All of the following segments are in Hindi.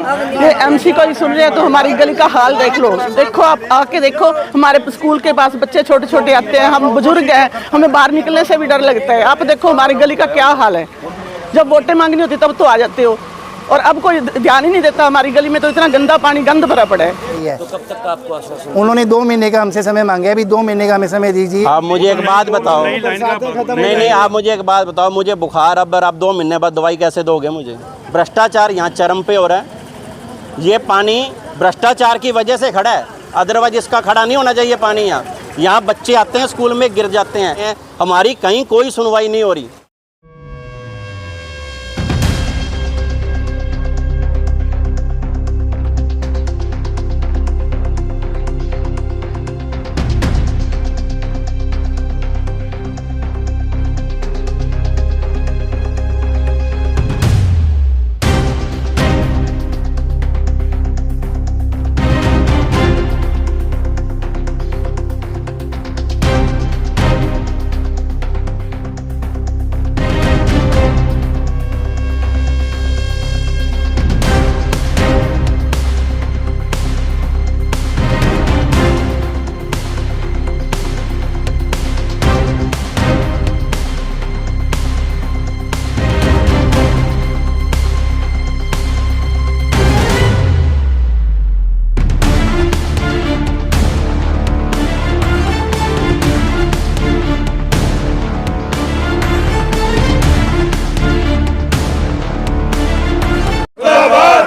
ये एमसी को ही सुन रहे हैं तो हमारी गली का हाल देख लो। देखो आप आके देखो, हमारे स्कूल के पास बच्चे छोटे छोटे आते हैं, हम बुजुर्ग हैं, हमें बाहर निकलने से भी डर लगता है। आप देखो हमारी गली का क्या हाल है। जब वोटें मांगनी होती तब तो आ जाते हो, और अब कोई ध्यान ही नहीं देता। हमारी गली में तो इतना गंदा पानी, गंद भरा पड़ा है। तो कब तक आपको आश्वासन? उन्होंने 2 महीने का हमसे समय मांगे, अभी 2 महीने का हमें समय दीजिए। आप मुझे एक बात बताओ, नहीं आप मुझे एक बात बताओ, मुझे बुखार अब 2 महीने बाद दवाई कैसे दोगे मुझे? भ्रष्टाचार यहाँ चरम पे हो रहा है। ये पानी भ्रष्टाचार की वजह से खड़ा है, अदरवाइज इसका खड़ा नहीं होना चाहिए पानी। यहाँ बच्चे आते हैं स्कूल में गिर जाते हैं, हमारी कहीं कोई सुनवाई नहीं हो रही।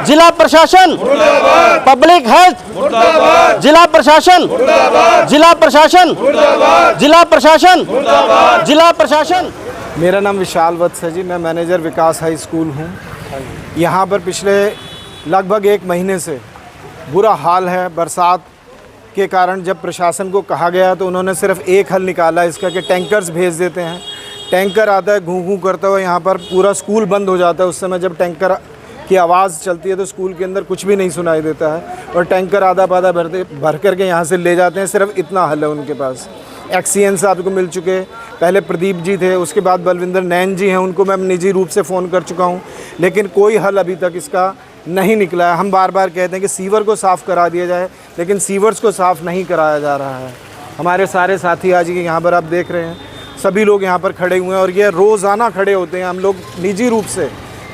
जिला प्रशासन, पब्लिक हेल्थ, जिला प्रशासन, जिला प्रशासन, जिला प्रशासन, जिला प्रशासन। मेरा नाम विशाल वत्स है जी, मैं मैनेजर विकास हाई स्कूल हूँ। यहाँ पर पिछले लगभग 1 महीने से बुरा हाल है। बरसात के कारण जब प्रशासन को कहा गया तो उन्होंने सिर्फ एक हल निकाला इसका कि टैंकर्स भेज देते हैं। टैंकर आता है, घूं घूं करता हुआ यहाँ पर पूरा स्कूल बंद हो जाता है। उस समय जब टैंकर की आवाज़ चलती है तो स्कूल के अंदर कुछ भी नहीं सुनाई देता है, और टैंकर आधा पाधा भर करके यहाँ से ले जाते हैं। सिर्फ इतना हल है उनके पास। एक्सीएन साहब को मिल चुके, पहले प्रदीप जी थे, उसके बाद बलविंदर नैन जी हैं, उनको मैं निजी रूप से फ़ोन कर चुका हूँ, लेकिन कोई हल अभी तक इसका नहीं निकला है। हम बार बार कहते हैं कि सीवर को साफ़ करा दिया जाए, लेकिन सीवर्स को साफ़ नहीं कराया जा रहा है। हमारे सारे साथी आज यहाँ पर आप देख रहे हैं, सभी लोग यहाँ पर खड़े हुए हैं, और ये रोज़ाना खड़े होते हैं। हम लोग निजी रूप से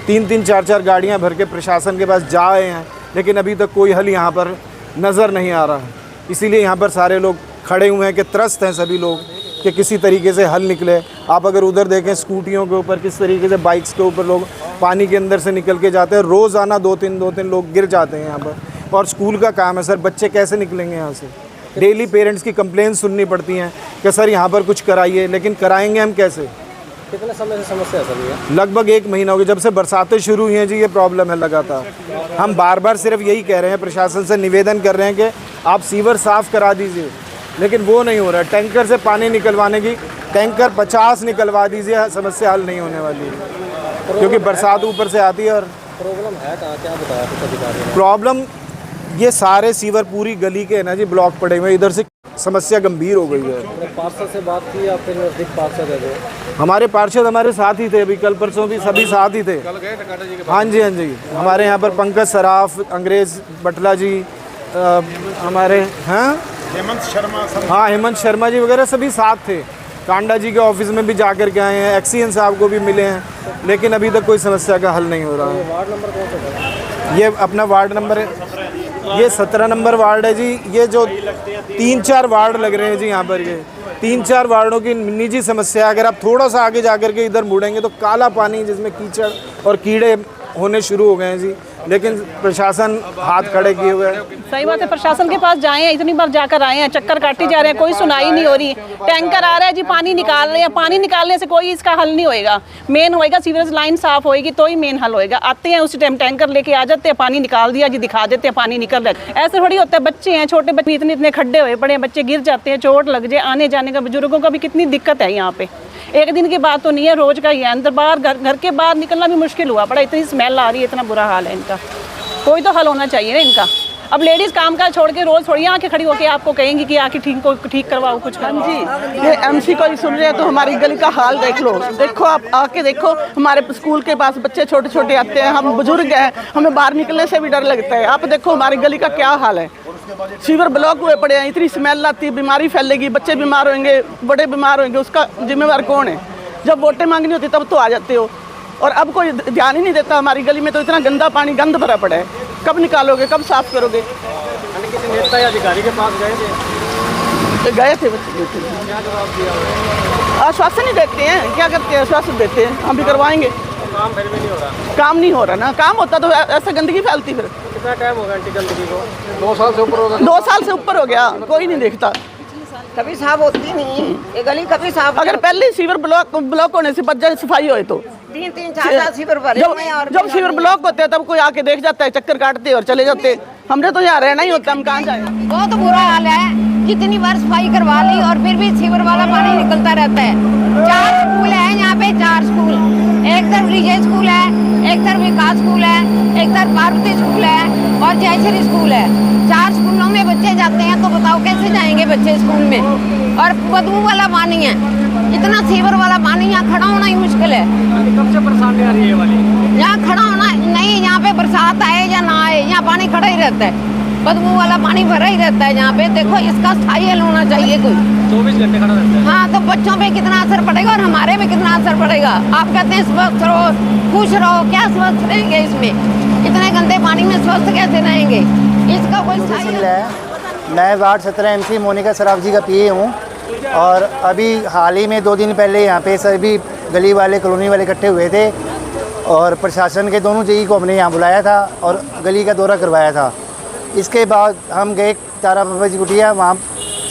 3-3, 4-4 गाड़ियाँ भर के प्रशासन के पास जा आए हैं, लेकिन अभी तक कोई हल यहाँ पर नज़र नहीं आ रहा है। इसीलिए यहाँ पर सारे लोग खड़े हुए हैं कि त्रस्त हैं सभी लोग कि किसी तरीके से हल निकले। आप अगर उधर देखें स्कूटियों के ऊपर किस तरीके से, बाइक्स के ऊपर लोग पानी के अंदर से निकल के जाते हैं। रोज़ाना 2-3 लोग गिर जाते हैं यहाँ पर, और स्कूल का काम है सर, बच्चे कैसे निकलेंगे यहाँ से? डेली पेरेंट्स की कंप्लेंट सुननी पड़ती हैं कि सर यहाँ पर कुछ कराइए, लेकिन कराएंगे हम कैसे? कितने समय से समस्या चल रही है? लगभग 1 महीना हो गया, जब से बरसातें शुरू हुई हैं जी, ये प्रॉब्लम है लगातार। हम बार बार सिर्फ यही कह रहे हैं, प्रशासन से निवेदन कर रहे हैं कि आप सीवर साफ़ करा दीजिए, लेकिन वो नहीं हो रहा है। टैंकर से पानी निकलवाने की, टैंकर 50 निकलवा दीजिए, समस्या हल नहीं होने वाली है, क्योंकि बरसात ऊपर से आती है। और प्रॉब्लम है कहाँ, क्या बताया कुछ अधिकारियों ने? प्रॉब्लम ये सारे सीवर पूरी गली के है ना जी, ब्लॉक पड़े हुए, इधर से समस्या गंभीर हो गई है। पार्षद से बात की, आपके नज़दीक पार्षद है? हमारे पार्षद हमारे साथ ही थे, अभी कल परसों भी सभी साथ ही थे। हाँ जी, हाँ जी, हमारे यहाँ पर पंकज सराफ, अंग्रेज बटला जी, हमारे हेमंत शर्मा, हाँ हेमंत शर्मा जी वगैरह सभी साथ थे। कांडा जी के ऑफिस में भी जा कर के आए हैं, एक्सीएन साहब को भी मिले हैं, लेकिन अभी तक कोई समस्या का हल नहीं हो रहा है। वार्ड नंबर कौन सा है? ये अपना वार्ड नंबर है, ये 17 नंबर वार्ड है जी। ये जो 3-4 वार्ड लग रहे हैं जी यहाँ पर, ये 3-4 वार्डों की निजी समस्या। अगर आप थोड़ा सा आगे जाकर के इधर मुड़ेंगे तो काला पानी जिसमें कीचड़ और कीड़े होने शुरू हो गए हैं जी, लेकिन प्रशासन हाथ खड़े किए हुए हैं। सही बात है, प्रशासन के पास जाए हैं, इतनी बार जाकर आए हैं, चक्कर काटे जा रहे हैं, कोई सुनाई नहीं हो रही। टैंकर आ रहा है जी, पानी निकाल रहे हैं, पानी निकालने से कोई इसका हल नहीं होएगा। मेन होएगा सीवरेज लाइन साफ होएगी तो ही मेन हल होएगा। आते हैं उसी टाइम टैंकर लेके आ जाते हैं, पानी निकाल दिया जी, दिखा देते हैं पानी निकल रहा है। ऐसे थोड़ी होता है, बच्चे हैं, छोटे बच्चे, इतने खड्डे हुए पड़े हैं, बच्चे गिर जाते हैं, चोट लग जाए, आने जाने का बुजुर्गों का भी कितनी दिक्कत है यहाँ पे। एक दिन की बात तो नहीं है, रोज का ही है। अंदर बाहर घर के बाहर निकलना भी मुश्किल हुआ पड़ा, इतनी स्मेल आ रही है, इतना बुरा हाल है इनका। कोई तो हल होना चाहिए ना इनका। अब लेडीज काम का छोड़ के रोज थोड़ी आके खड़ी होके आपको कहेंगी कि आके ठीक करवाओ कुछ हाँ जी, ये एमसी को ही सुन रहे हैं तो हमारी गली का हाल देख लो। देखो आप आके देखो, हमारे स्कूल के पास बच्चे छोटे छोटे आते हैं, हम बुजुर्ग हैं, हमें बाहर निकलने से भी डर लगता है। आप देखो हमारी गली का क्या हाल है, सीवर ब्लॉक हुए पड़े हैं, इतनी स्मेल आती है, बीमारी फैलेगी, बच्चे बीमार होंगे, बड़े बीमार होंगे, उसका जिम्मेवार कौन है? जब वोटें मांगनी होती तब तो आ जाते हो, और अब कोई ध्यान ही नहीं देता। हमारी गली में तो इतना गंदा पानी, गंद भरा पड़ा है, कब निकालोगे, कब साफ करोगे? किसी नेता या अधिकारी के पास गए थे? आश्वासन ही देते हैं, क्या करते हैं? आश्वासन देते हैं, हम भी करवाएंगे। काम फिर भी नहीं हो रहा। काम नहीं हो रहा ना, काम होता तो ऐसे गंदगी फैलती फिर। कितना टाइम हो गया आंटी गंदगी को? 2 साल से ऊपर हो गया। 2 साल से ऊपर हो गया, कोई नहीं देखता। कभी साफ होती नहीं, ये गली कभी साफ। अगर पहले सीवर ब्लॉक होने से बच जाए, सफाई होए तो 3-4 सीवर भरे हुए हैं और जब सीवर ब्लॉक होते हैं तब कोई आके देख जाता है, चक्कर काटते और चले जाते। हमने तो यहाँ रहना ही होता, हम कहाँ जाए? बहुत बुरा हाल है, कितनी बार सफाई करवा ली और फिर भी सीवर वाला पानी निकलता रहता है। 4 स्कूल है यहाँ पे, 4 स्कूल, एक तरफ विजय स्कूल है, एक तरफ विकास स्कूल है, एक तरफ पार्वती स्कूल है और जयश्री स्कूल है। 4 स्कूलों में बच्चे जाते हैं, तो बताओ कैसे जाएंगे बच्चे स्कूल में? और बदबू वाला पानी है, इतना सीवर वाला पानी, यहाँ खड़ा होना ही मुश्किल है। कब से परेशानी आ रही है वाली? यहाँ खड़ा होना नहीं, यहाँ पे बरसात आए या ना आए, यहाँ पानी खड़ा ही रहता है, बदबू वाला पानी भरा ही रहता है यहाँ पे। देखो इसका स्थायी हल होना चाहिए कोई। 24 घंटे खड़ा रहता है। हाँ, तो बच्चों पे कितना असर पड़ेगा और हमारे पे कितना असर पड़ेगा? आप कहते हैं स्वस्थ रहो, खुश रहो, क्या स्वस्थ रहेंगे इसमें? इतने गंदे पानी में स्वस्थ कैसे रहेंगे? इसका कोई स्थायी हल है। मैं वार्ड 17 एमसी मोनिका सराफ जी का पीए हूँ, और अभी हाल ही में 2 दिन पहले यहाँ पे सभी गली वाले, कॉलोनी वाले इकट्ठे हुए थे और प्रशासन के दोनों जेई को हमने यहाँ बुलाया था और गली का दौरा करवाया था। इसके बाद हम गए तारा बाबा जी कुटिया, वहाँ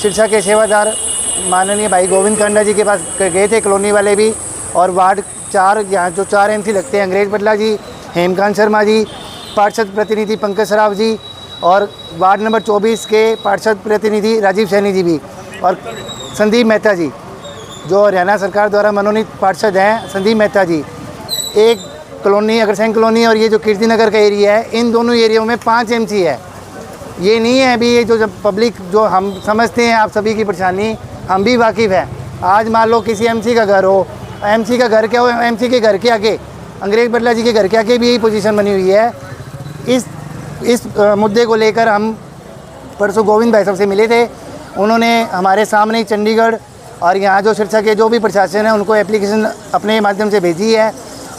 सिरसा के सेवादार माननीय भाई गोविंद कांडा जी के पास गए थे, कॉलोनी वाले भी, और वार्ड 4 यहाँ जो 4 एमसी लगते हैं, अंग्रेज पटला जी, हेमकांत शर्मा जी, पार्षद प्रतिनिधि पंकज सराफ जी, और वार्ड नंबर 24 के पार्षद प्रतिनिधि राजीव सैनी जी भी, और संदीप मेहता जी जो हरियाणा सरकार द्वारा मनोनीत पार्षद हैं, संदीप मेहता जी। एक कॉलोनी अग्रसेन कॉलोनी और ये जो कीर्तिनगर का एरिया है, इन दोनों एरियाओं में 5 एमसी है। ये नहीं है अभी ये जो जब पब्लिक जो हम समझते हैं, आप सभी की परेशानी हम भी वाकिफ़ हैं। आज मान लो किसी एमसी का घर हो, एमसी का घर क्या हो, एमसी के घर के आगे, अंग्रेज बटला जी के घर के आगे भी यही पोजीशन बनी हुई है। इस मुद्दे को लेकर हम परसों गोविंद भाई साहब से मिले थे, उन्होंने हमारे सामने चंडीगढ़ और यहाँ जो सिरसा के जो भी प्रशासन है उनको एप्लीकेशन अपने माध्यम से भेजी है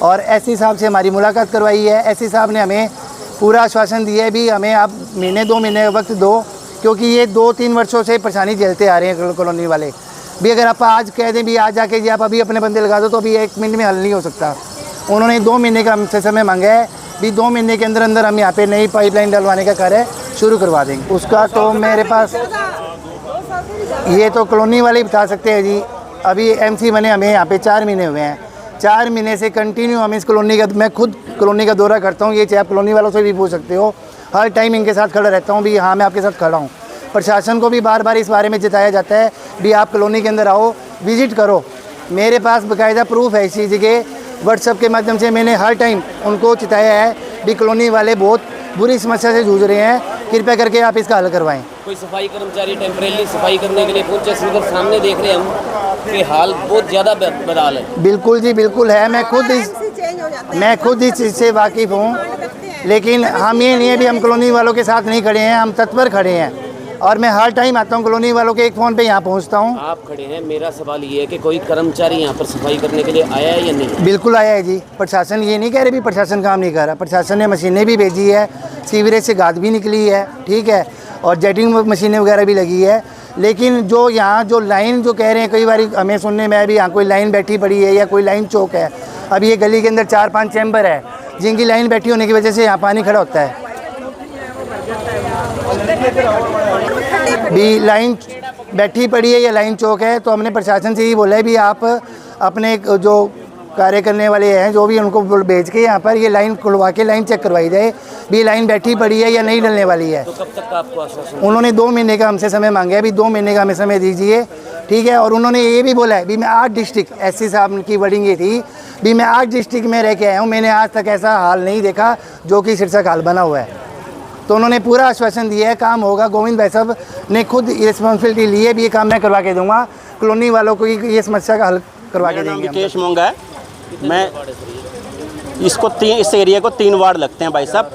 और एससी साहब से हमारी मुलाकात करवाई है। एससी साहब ने हमें पूरा आश्वासन दिया है भी हमें आप 1-2 महीने का वक्त दो, क्योंकि ये 2-3 वर्षों से परेशानी झेलते आ रहे हैं कॉलोनी वाले भी। अगर आप आज कह दें भी आज जाके जी आप अभी अपने बंदे लगा दो तो अभी 1 मिनट में हल नहीं हो सकता। उन्होंने 2 महीने का हमसे समय मांगा है भी 2 महीने के अंदर अंदर हम यहाँ पे नई पाइपलाइन डलवाने का कार्य शुरू करवा देंगे। उसका तो मेरे पास ये तो कॉलोनी वाले ही बता सकते हैं जी। अभी एमसी बने हमें यहाँ पे 4 महीने हुए हैं, 4 महीने से कंटिन्यू हम इस कॉलोनी का, मैं खुद कॉलोनी का दौरा करता हूँ, ये चाहे आप कॉलोनी वालों से भी पूछ सकते हो, हर टाइम इनके साथ खड़ा रहता हूँ भी हाँ मैं आपके साथ खड़ा हूँ। प्रशासन को भी बार बार इस बारे में जताया जाता है भी आप कॉलोनी के अंदर आओ, विजिट करो। मेरे पास बाकायदा प्रूफ है इस चीज़ के, व्हाट्सएप के माध्यम से मैंने हर टाइम उनको चिताया है भी कॉलोनी वाले बहुत बुरी समस्या से जूझ रहे हैं, कृपया करके आप इसका हल करवाएं। कोई सफाई कर्मचारी टेम्परेरी सफाई करने के लिए पहुंचे, सीधे सामने देख रहे हैं हम कि हाल बहुत ज़्यादा बदहाल है। बिल्कुल जी बिल्कुल है, मैं खुद इस चीज़ से वाकिफ़ हूँ, लेकिन हम ये नहीं है भी हम कॉलोनी वालों के साथ नहीं खड़े हैं, हम तत्पर खड़े हैं और मैं हर टाइम आता हूँ कॉलोनी वालों के एक फ़ोन पे यहाँ पहुँचता हूँ। आप खड़े हैं, मेरा सवाल ये है कि कोई कर्मचारी यहाँ पर सफाई करने के लिए आया है या नहीं? बिल्कुल आया है जी। प्रशासन ये नहीं कह रहे भी प्रशासन काम नहीं कर रहा, प्रशासन ने मशीनें भी भेजी है, सीवरेज से गाद भी निकली है, ठीक है, और जेटिंग मशीनें वगैरह भी लगी है। लेकिन जो यहाँ जो लाइन जो कह रहे हैं, कई बार हमें सुनने में आया भी यहाँ कोई लाइन बैठी पड़ी है या कोई लाइन चौक है। अब ये गली के अंदर 4-5 चैम्बर है जिनकी लाइन बैठी होने की वजह से यहाँ पानी खड़ा होता है। भी लाइन बैठी पड़ी है या लाइन चौक है, तो हमने प्रशासन से ही बोला है भी आप अपने जो कार्य करने वाले हैं जो भी उनको भेज के यहाँ पर ये लाइन खुलवा के लाइन चेक करवाई जाए भी लाइन बैठी पड़ी है या नहीं डलने वाली है। तो कब तक का आपको आश्वासन? उन्होंने 2 महीने का हमसे समय मांगा है, भी 2 महीने का हमें समय दीजिए, ठीक है। और उन्होंने ये भी बोला है भी मैं 8 डिस्ट्रिक्ट, एससी साहब की वर्डिंग ये थी भी मैं 8 डिस्ट्रिक्ट में रह के आया हूँ, मैंने आज तक ऐसा हाल नहीं देखा जो कि सिरसा का हाल बना हुआ है। तो उन्होंने पूरा आश्वासन दिया है काम होगा। गोविंद भाई साहब ने खुद रिस्पॉन्सिबिलिटी ली है भी ये काम मैं करवा के दूंगा, कॉलोनी वालों को ये समस्या का हल करवा के देंगे। विकेश मोंगा है, मैं इसको इस एरिया को 3 वार्ड लगते हैं भाई साहब,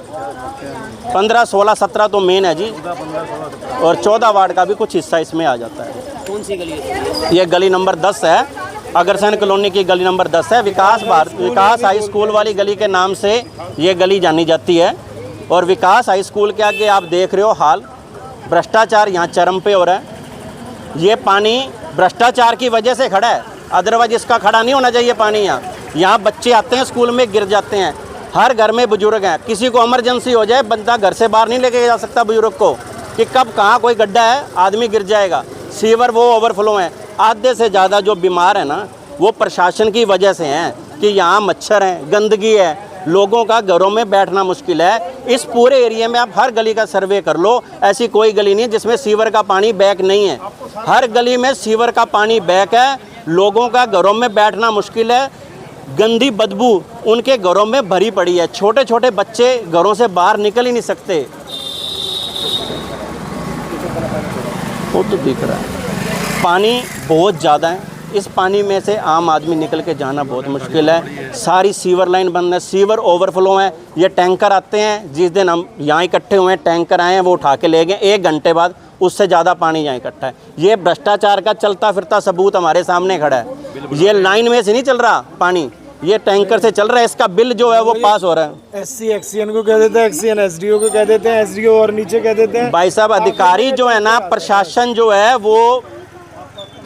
15, 16, 17 तो मेन है जी, और 14 वार्ड का भी कुछ हिस्सा इसमें आ जाता है। कौन सी गली है? ये गली नंबर 10 है, अग्रसेन कॉलोनी की गली नंबर 10 है। विकास हाई स्कूल वाली गली के नाम से ये गली जानी जाती है। और विकास हाई स्कूल के आगे आप देख रहे हो हाल, भ्रष्टाचार यहाँ चरम पे हो रहा है। ये पानी भ्रष्टाचार की वजह से खड़ा है, अदरवाइज इसका खड़ा नहीं होना चाहिए पानी। यहाँ बच्चे आते हैं स्कूल में गिर जाते हैं, हर घर में बुजुर्ग हैं, किसी को इमरजेंसी हो जाए बंदा घर से बाहर नहीं लेके जा सकता बुजुर्ग को कि कब कहाँ कोई गड्ढा है आदमी गिर जाएगा। सीवर वो ओवरफ्लो हैं, आधे से ज़्यादा जो बीमार है ना वो प्रशासन की वजह से हैं कि यहाँ मच्छर हैं, गंदगी है, लोगों का घरों में बैठना मुश्किल है। इस पूरे एरिया में आप हर गली का सर्वे कर लो, ऐसी कोई गली नहीं है जिसमें सीवर का पानी बैक नहीं है। हर गली में सीवर का पानी बैक है, लोगों का घरों में बैठना मुश्किल है, गंदी बदबू उनके घरों में भरी पड़ी है, छोटे छोटे बच्चे घरों से बाहर निकल ही नहीं सकते। वो तो दिख रहा है पानी बहुत ज़्यादा है, इस पानी में से आम आदमी निकल के जाना बहुत मुश्किल है। सारी सीवर लाइन बंद है, सीवर ओवरफ्लो है। ये टैंकर आते हैं, जिस दिन हम यहाँ इकट्ठे हुए हैं टैंकर आए हैं वो उठा के ले गए, 1 घंटे बाद उससे ज़्यादा पानी यहाँ इकट्ठा है। ये भ्रष्टाचार का चलता फिरता सबूत हमारे सामने खड़ा है। ये लाइन में से नहीं चल रहा पानी, ये टैंकर से चल रहा है, इसका बिल जो है वो पास हो रहा है। एससी एक्सीएन को कह देते हैं, एक्सीएन एसडीओ को कह देते हैं, एसडीओ और नीचे कह देते हैं। भाई साहब अधिकारी जो है ना, प्रशासन जो है वो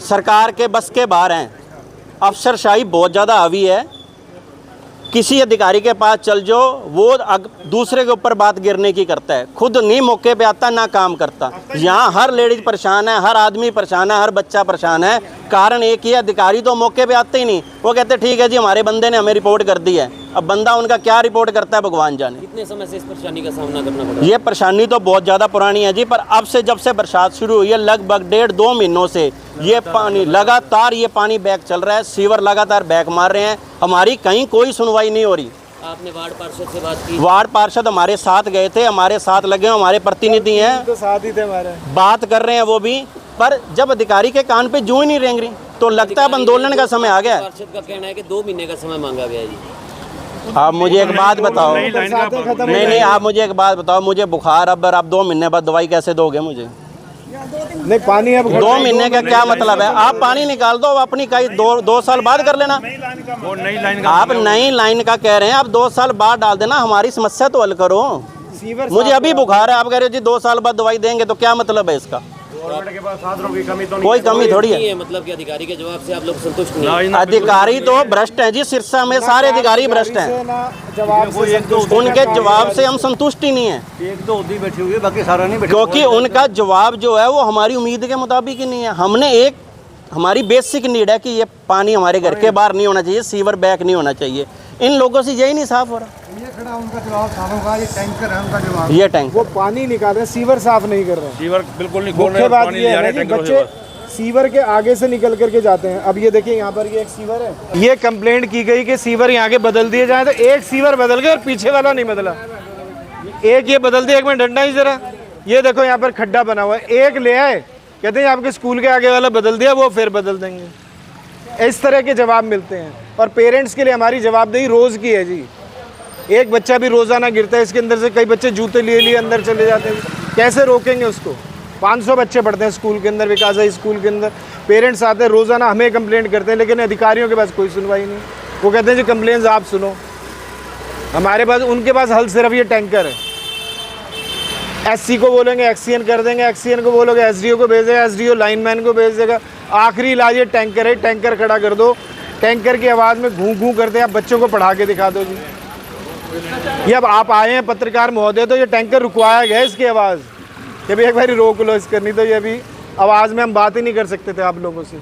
सरकार के बस के बाहर हैं, अफसरशाही बहुत ज़्यादा हावी है। किसी अधिकारी के पास चल जो वो दूसरे के ऊपर बात गिरने की करता है, खुद नहीं मौके पे आता ना काम करता। यहाँ हर लेडीज परेशान है, हर आदमी परेशान है, हर बच्चा परेशान है। कारण एक ही, अधिकारी तो मौके पे आते ही नहीं, वो कहते ठीक है जी हमारे बंदे ने हमें रिपोर्ट कर दी है। अब बंदा उनका क्या रिपोर्ट करता है भगवान जाने। कितने समय से इस परेशानी का सामना करना पड़ा? ये परेशानी तो बहुत ज़्यादा पुरानी है जी, पर अब से जब से बरसात शुरू हुई है लगभग 1.5-2 महीनों से ये पानी लगातार बैक चल रहा है। सीवर लगातार बैक मार रहे हैं, हमारी कहीं कोई सुनवाई नहीं हो रही। आपने वार्ड पार्षद से बात की? वार्ड पार्षद हमारे साथ गए थे, हमारे साथ लगे, हमारे प्रतिनिधि हैं, तो साथ ही थे हमारे, बात कर रहे हैं वो भी, पर जब अधिकारी के कान पे जूं ही नहीं रेंग रही तो लगता है अब आंदोलन का समय आ गया। पार्षद का कहना है कि 2 महीने का समय मांगा गया है जी। आप मुझे एक बात बताओ, नहीं आप मुझे एक बात बताओ, मुझे बुखार अब 2 महीने बाद दवाई कैसे दोगे मुझे? नहीं पानी अब 2 महीने का क्या मतलब है? आप पानी निकाल दो, अपनी कई 2 साल बाद कर लेना। आप नई लाइन का कह रहे हैं, आप 2 साल बाद डाल देना, हमारी समस्या तो हल करो। मुझे अभी बुखार है, आप कह रहे हो जी 2 साल बाद दवाई देंगे, तो क्या मतलब है इसका? कोई कमी थोड़ी है। मतलब कि अधिकारी के जवाब से आप लोग संतुष्ट नहीं? अधिकारी तो भ्रष्ट हैं जी, सिरसा में सारे अधिकारी भ्रष्ट हैं, उनके जवाब से हम संतुष्ट ही नहीं है। 1-2 उदी बैठी हुई है, बाकी सारा नहीं बैठा, क्योंकि उनका जवाब जो है वो हमारी उम्मीद के मुताबिक ही नहीं है। हमने हमारी बेसिक नीड है कि ये पानी हमारे घर के बाहर नहीं होना चाहिए, सीवर बैक नहीं होना चाहिए। इन लोगों से यही नहीं साफ हो रहा। ये खड़ा उनका जवाब साफ होगा, ये टैंकर है उनका जवाब। ये टैंक वो पानी निकाल रहे हैं, सीवर साफ नहीं कर रहे हैं। सीवर बिल्कुल नहीं खोल रहे, मुख्य बात पानी ये ले आ है रहे कि हैं बच्चे सीवर के आगे से निकल करके जाते हैं। अब ये देखिए यहाँ पर ये एक सीवर है, ये कंप्लेंट की गई कि सीवर यहाँ के बदल दिए जाए, तो एक सीवर बदल गया और पीछे वाला नहीं बदला। एक ये बदल दिया, एक में डंडा ही जरा, ये देखो यहाँ पर खड्डा बना हुआ है, एक ले आए कहते हैं आपके स्कूल के आगे वाला बदल दिया, वो फिर बदल देंगे। इस तरह के जवाब मिलते हैं। और पेरेंट्स के लिए हमारी जवाबदेही रोज़ की है जी। एक बच्चा भी रोज़ाना गिरता है, इसके अंदर से कई बच्चे जूते लिए अंदर चले जाते हैं, कैसे रोकेंगे उसको? 500 बच्चे पढ़ते हैं स्कूल के अंदर, विकास हाई स्कूल के अंदर। पेरेंट्स आते हैं रोज़ाना, हमें कंप्लेंट करते हैं, लेकिन अधिकारियों के पास कोई सुनवाई नहीं। वो कहते हैं जी कंप्लेंट्स आप सुनो, हमारे पास उनके पास हल सिर्फ ये टैंकर है। एससी को बोलेंगे एक्सीएन कर देंगे, एक्सीएन को बोलोगे एसडीओ को भेज देगा, एसडीओ लाइनमैन को भेज देगा। आखिरी इलाज ये टैंकर है, टैंकर खड़ा कर दो, टैंकर की आवाज़ में घूं घूं करते आप बच्चों को पढ़ा के दिखा दो जी। ये अब आप आए हैं पत्रकार महोदय, तो ये टैंकर रुकवाया गया इसकी आवाज़ कि भाई एक बार रोक लो इसको, नहीं तो ये अभी आवाज़ में हम बात ही नहीं कर सकते थे आप लोगों से।